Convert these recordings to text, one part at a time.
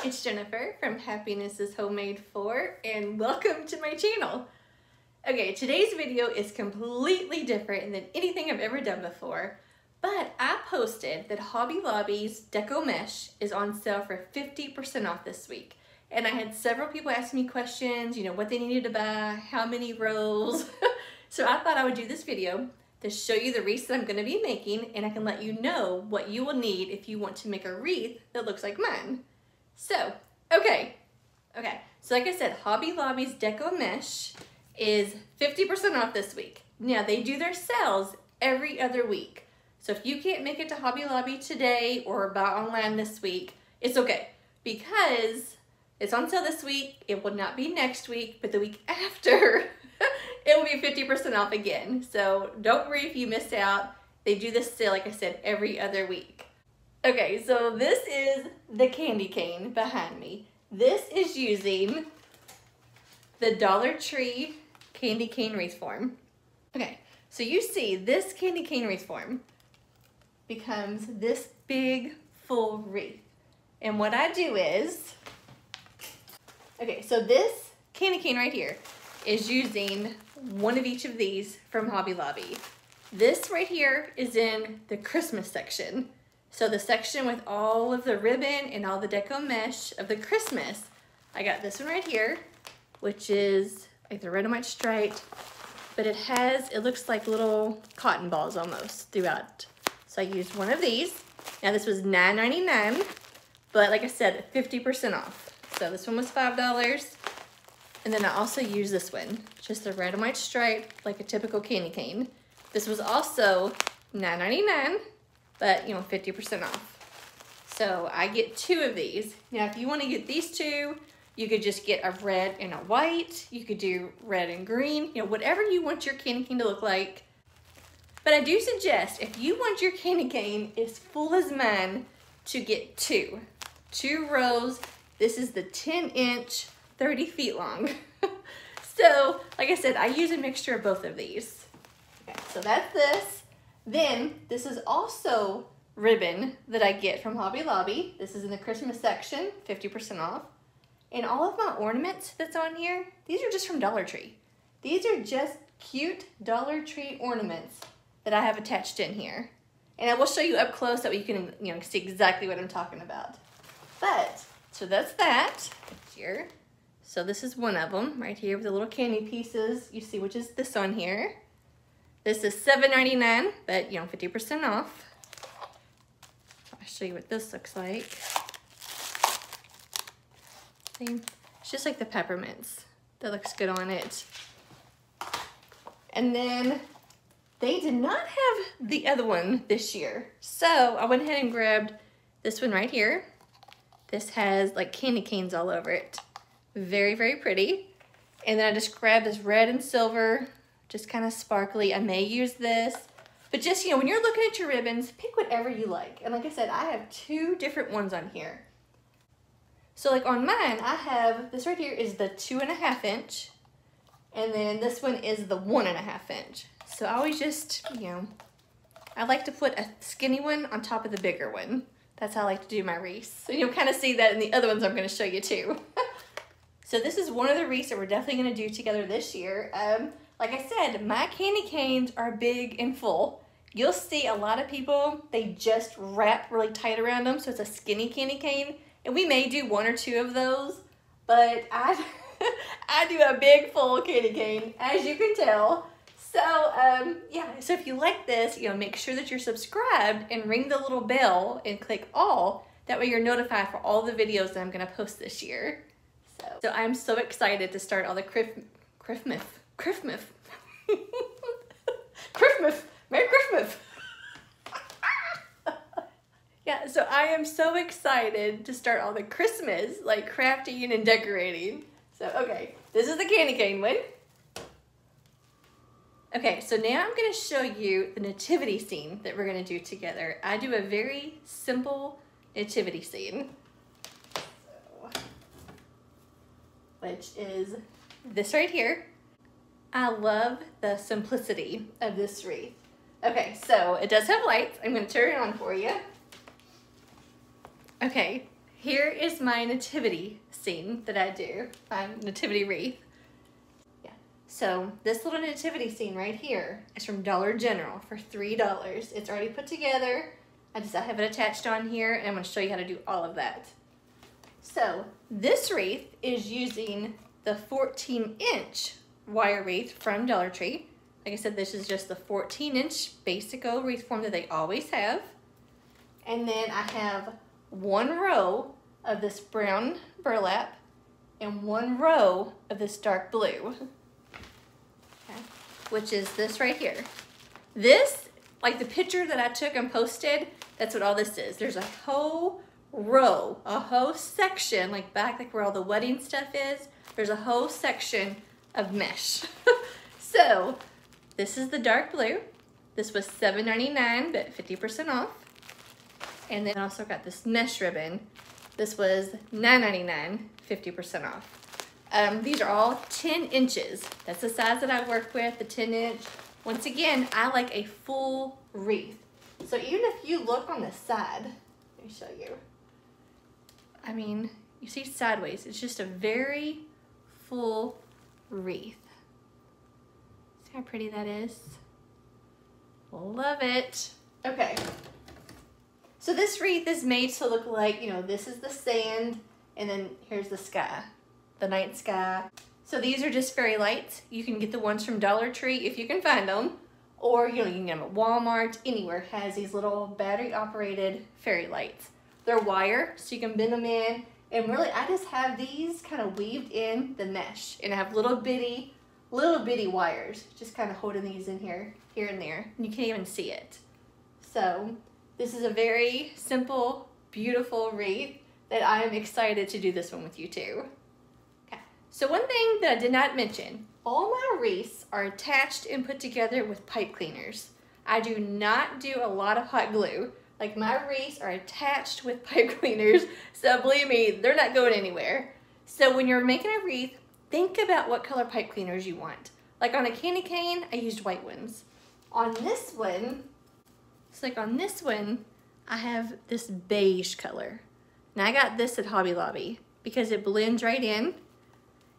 it's Jennifer from Happiness is Homemade For, and welcome to my channel. Okay, today's video is completely different than anything I've ever done before, but I posted that Hobby Lobby's Deco Mesh is on sale for 50% off this week. And I had several people ask me questions, what they needed to buy, how many rolls. So I thought I would do this video to show you the wreaths that I'm going to be making, and I can let you know what you will need if you want to make a wreath that looks like mine. So, okay. So like I said, Hobby Lobby's Deco Mesh is 50% off this week. Now they do their sales every other week. So if you can't make it to Hobby Lobby today or buy online this week, it's okay, because it's on sale this week. It will not be next week, but the week after, it will be 50% off again. So don't worry if you missed out. They do this sale, like I said, every other week. Okay, so this is the candy cane behind me. This is using the Dollar Tree candy cane wreath form. Okay, so you see this candy cane wreath form becomes this big full wreath. And what I do is, okay, so this candy cane right here is using one of each of these from Hobby Lobby. This right here is in the Christmas section. So the section with all of the ribbon and all the deco mesh of the Christmas. I got this one right here, which is like the red and white striped, but it looks like little cotton balls almost throughout. So I used one of these. Now this was $9.99, but like I said, 50% off. So this one was $5. And then I also used this one, just the red and white stripe, like a typical candy cane. This was also $9.99, but 50% off. So I get two of these. Now if you want to get these two, you could just get a red and a white. You could do red and green, whatever you want your candy cane to look like. But I do suggest, if you want your candy cane as full as mine, to get two rows. This is the 10-inch, 30 feet long. So, like I said, I use a mixture of both of these. Okay, so that's this. Then, this is also ribbon that I get from Hobby Lobby. This is in the Christmas section, 50% off. And all of my ornaments that's on here, these are just from Dollar Tree. These are just cute Dollar Tree ornaments that I have attached in here. And I will show you up close so you can see exactly what I'm talking about. But, so that's that here. So this is one of them right here with the little candy pieces. You see which is this on here. This is $7.99, but 50% off. I'll show you what this looks like. See? It's just like the peppermints. That looks good on it. And then they did not have the other one this year. So I went ahead and grabbed this one right here. This has like candy canes all over it. Very, very pretty. And then I just grabbed this red and silver, just kind of sparkly. I may use this, but just, when you're looking at your ribbons, pick whatever you like. And like I said, I have two different ones on here. So like on mine, I have, this right here is the 2.5 inch. And then this one is the 1.5 inch. So I always just, I like to put a skinny one on top of the bigger one. That's how I like to do my wreaths. So you'll kind of see that in the other ones I'm going to show you too. So this is one of the wreaths that we're definitely going to do together this year. Like I said, my candy canes are big and full. You'll see a lot of people, they just wrap really tight around them, so it's a skinny candy cane. And we may do one or two of those, but I do a big full candy cane, as you can tell. So yeah, so if you like this, make sure that you're subscribed and ring the little bell and click all. That way you're notified for all the videos that I'm going to post this year. So I'm so excited to start all the Christmas. Merry Christmas. Yeah, so I am so excited to start all the Christmas, like crafting and decorating. So, okay, this is the candy cane one. Okay, so now I'm gonna show you the nativity scene that we're gonna do together. I do a very simple nativity scene, which is this right here. I love the simplicity of this wreath. Okay, so it does have lights. I'm gonna turn it on for you. Okay, here is my nativity scene that I do, my nativity wreath. Yeah. So this little nativity scene right here is from Dollar General for $3. It's already put together. I have it attached on here, and I'm going to show you how to do all of that. So this wreath is using the 14-inch wire wreath from Dollar Tree. Like I said, this is just the 14-inch basic old wreath form that they always have. And then I have one row of this brown burlap and one row of this dark blue, okay, which is this right here. This, like the picture that I took and posted, that's what all this is. There's a whole row, a whole section, like back like where all the wedding stuff is, there's a whole section of mesh. So this is the dark blue. This was $7.99, but 50% off. And then I also got this mesh ribbon. This was $9.99, 50% off. These are all 10 inches. That's the size that I work with, the 10-inch. Once again, I like a full wreath. So even if you look on the side, let me show you. I mean, you see sideways, it's just a very full wreath. See how pretty that is? Love it. Okay. So this wreath is made to look like, you know, this is the sand, and then here's the sky, the night sky. So these are just fairy lights. You can get the ones from Dollar Tree if you can find them, or you know, you can get them at Walmart, anywhere has these little battery operated fairy lights. They're wire, so you can bend them in, and really I just have these kind of weaved in the mesh, and I have little bitty wires just kind of holding these in here and there, and you can't even see it. So this is a very simple, beautiful wreath that I am excited to do this one with you too. Okay. So one thing that I did not mention, all my wreaths are attached and put together with pipe cleaners. I do not do a lot of hot glue. Like my wreaths are attached with pipe cleaners, so believe me, they're not going anywhere. So when you're making a wreath, think about what color pipe cleaners you want. Like on a candy cane, I used white ones. On this one, it's like on this one, I have this beige color. Now I got this at Hobby Lobby because it blends right in.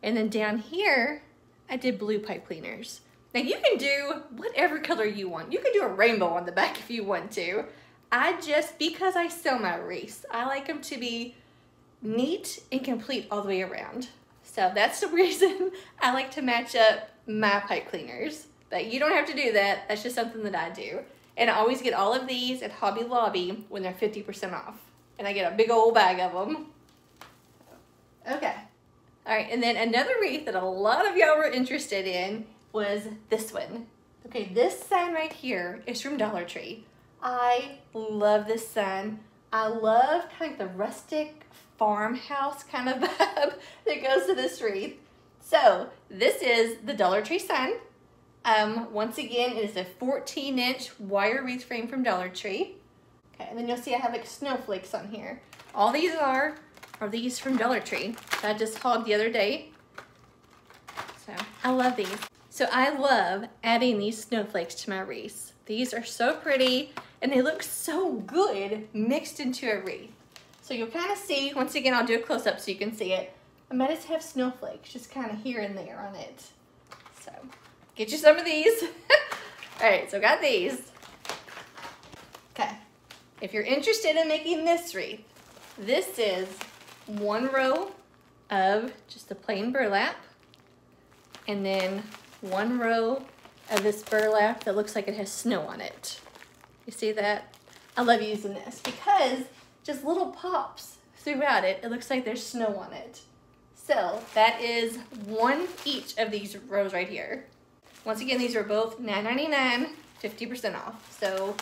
And then down here, I did blue pipe cleaners. Now you can do whatever color you want. You can do a rainbow on the back if you want to. Because I sell my wreaths, I like them to be neat and complete all the way around. So that's the reason I like to match up my pipe cleaners. But you don't have to do that. That's just something that I do. And I always get all of these at Hobby Lobby when they're 50% off. And I get a big old bag of them. Okay. All right, and then another wreath that a lot of y'all were interested in was this one. Okay, this sign right here is from Dollar Tree. I love this sign. I love kind of the rustic farmhouse kind of vibe that goes to this wreath. So this is the Dollar Tree sign. Once again, it is a 14-inch wire wreath frame from Dollar Tree. Okay, and then you'll see I have like snowflakes on here. All these are these from Dollar Tree that I just hauled the other day. So I love these. So I love adding these snowflakes to my wreaths. These are so pretty and they look so good mixed into a wreath. So you'll kind of see, once again, I'll do a close-up so you can see it. I might just have snowflakes just kind of here and there on it. So get you some of these. All right, so got these. Okay, if you're interested in making this wreath, this is one row of just the plain burlap, and then one row of this burlap that looks like it has snow on it. You see that? I love using this because just little pops throughout it. It looks like there's snow on it. So that is one each of these rows right here. Once again, these are both $9.99, 50% off. So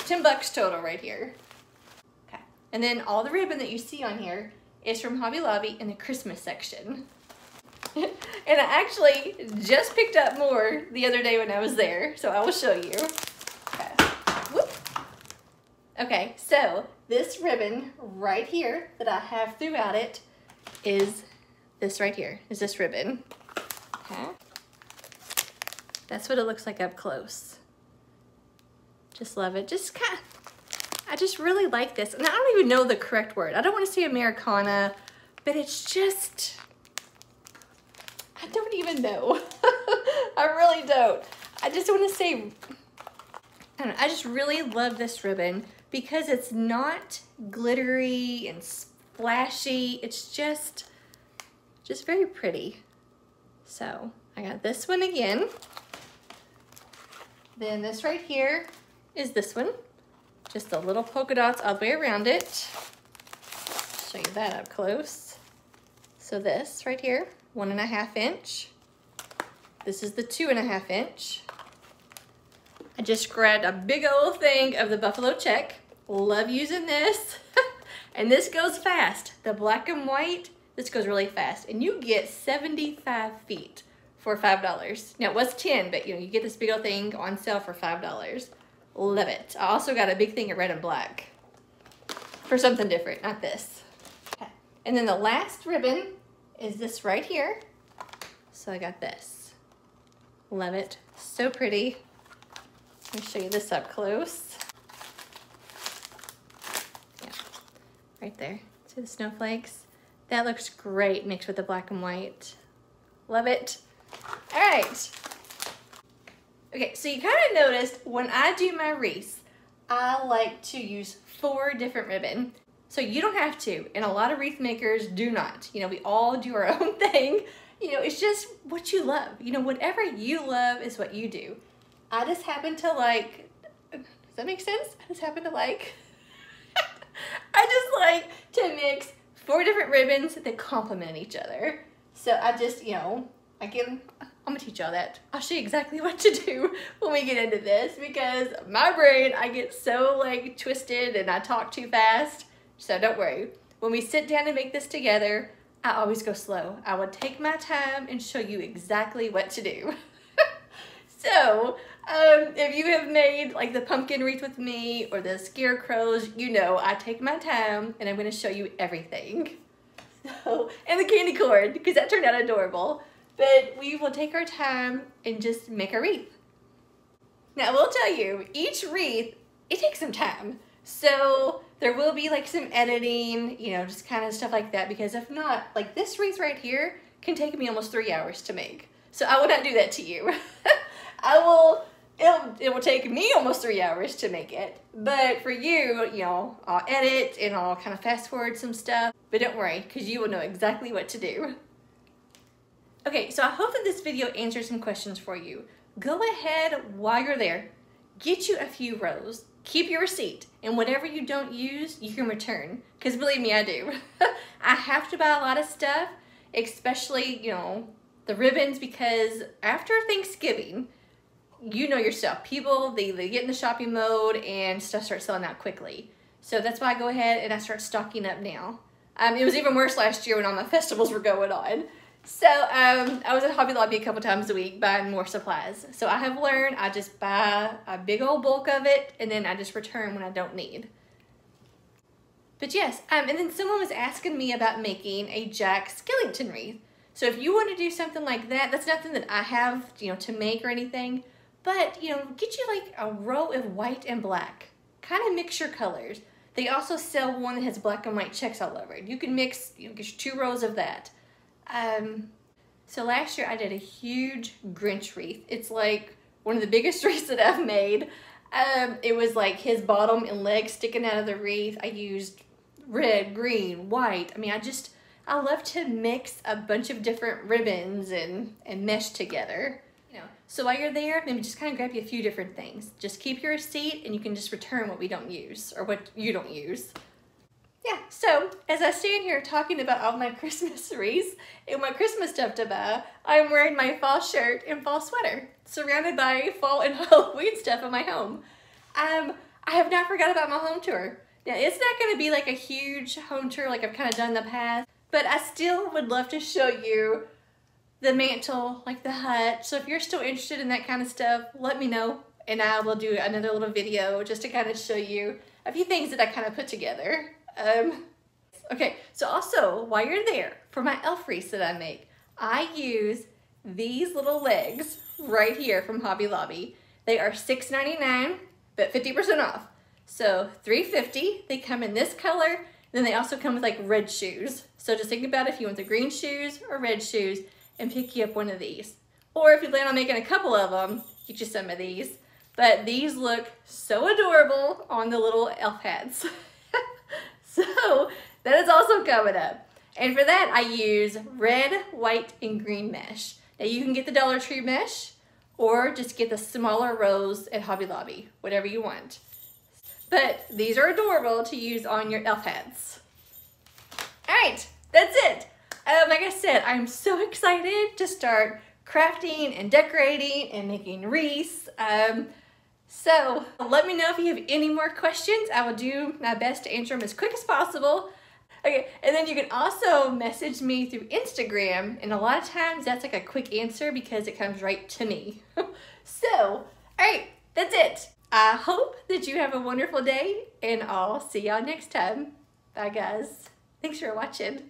$10 total right here. Okay. And then all the ribbon that you see on here is from Hobby Lobby in the Christmas section. And I actually just picked up more the other day when I was there, so I will show you. Okay. Whoop. Okay, so this ribbon right here that I have throughout it is this right here, is this ribbon. Okay. That's what it looks like up close. Just love it. Just kind of, I just really like this. And I don't even know the correct word. I don't want to say Americana, but it's just, I don't even know. I really don't. I just want to say, I don't know, I just really love this ribbon because it's not glittery and splashy. It's just very pretty. So I got this one again. Then this right here is this one. Just the little polka dots all the way around it. Show you that up close. So this right here, 1.5 inch. This is the 2.5 inch. I just grabbed a big old thing of the buffalo check. Love using this. And this goes fast. The black and white, this goes really fast. And you get 75 feet for $5. Now it was 10, but you know, you get this big old thing on sale for $5. Love it. I also got a big thing of red and black for something different, not this. Okay. And then the last ribbon is this right here. So I got this. Love it. So pretty. Let me show you this up close. Yeah, right there. See the snowflakes? That looks great mixed with the black and white. Love it. All right. Okay, so you kind of noticed when I do my wreaths, I like to use 4 different ribbon. So you don't have to, and a lot of wreath makers do not. You know, we all do our own thing. You know, it's just what you love. You know, whatever you love is what you do. I just happen to like, does that make sense? I just happen to like, I just like to mix 4 different ribbons that complement each other. So I just, you know, I'm gonna teach y'all that. I'll show you exactly what to do when we get into this because my brain, I get so like twisted and I talk too fast. So don't worry. When we sit down and make this together, I always go slow. I would take my time and show you exactly what to do. So if you have made like the pumpkin wreath with me or the scarecrows, you know I take my time and I'm gonna show you everything. So, and the candy corn, because that turned out adorable. But we will take our time and just make a wreath. Now I will tell you, each wreath, it takes some time. So there will be like some editing, you know, just kind of stuff like that, because if not, like this wreath right here can take me almost 3 hours to make. So I will not do that to you. It will take me almost 3 hours to make it. But for you, you know, I'll edit and I'll kind of fast forward some stuff. But don't worry, because you will know exactly what to do. Okay, so I hope that this video answers some questions for you. Go ahead while you're there. Get you a few rows. Keep your receipt. And whatever you don't use, you can return. Because believe me, I do. I have to buy a lot of stuff, especially, you know, the ribbons, because after Thanksgiving, you know yourself, people, they get in the shopping mode and stuff starts selling out quickly. So that's why I go ahead and I start stocking up now. It was even worse last year when all my festivals were going on. So I was at Hobby Lobby a couple times a week buying more supplies. So I have learned I just buy a big old bulk of it and then I just return when I don't need. But yes, and then someone was asking me about making a Jack Skellington wreath. So if you want to do something like that, that's nothing that I have, you know, to make or anything. But, you know, get you like a row of white and black. Kind of mix your colors. They also sell one that has black and white checks all over it. You can mix, you know, get 2 rows of that. So last year I did a huge Grinch wreath. It's like one of the biggest wreaths that I've made. It was like his bottom and legs sticking out of the wreath. I used red, green, white. I mean, I love to mix a bunch of different ribbons and mesh together. You know, so while you're there, maybe just kind of grab you a few different things. Just keep your receipt and you can just return what we don't use or what you don't use. Yeah, so as I stand here talking about all my Christmas wreaths and my Christmas stuff to buy, I'm wearing my fall shirt and fall sweater, surrounded by fall and Halloween stuff in my home. I have not forgot about my home tour. Now, it's not going to be like a huge home tour like I've kind of done in the past, but I still would love to show you the mantle, like the hut. So if you're still interested in that kind of stuff, let me know, and I will do another little video just to kind of show you a few things that I kind of put together. Okay, so also, while you're there, for my elf wreaths that I make, I use these little legs right here from Hobby Lobby. They are $6.99, but 50% off. So $3.50. They come in this color. Then they also come with like red shoes. So just think about if you want the green shoes or red shoes and pick you up one of these. Or if you plan on making a couple of them, get you some of these. But these look so adorable on the little elf hats. So that is also coming up. And for that, I use red, white, and green mesh. Now you can get the Dollar Tree mesh or just get the smaller rows at Hobby Lobby, whatever you want. But these are adorable to use on your elf hats. All right, that's it. Like I said, I'm so excited to start crafting and decorating and making wreaths. So let me know if you have any more questions. I will do my best to answer them as quick as possible. Okay, and then you can also message me through Instagram, and a lot of times that's like a quick answer because it comes right to me. So, all right, that's it. I hope that you have a wonderful day, and I'll see y'all next time. Bye, guys. Thanks for watching.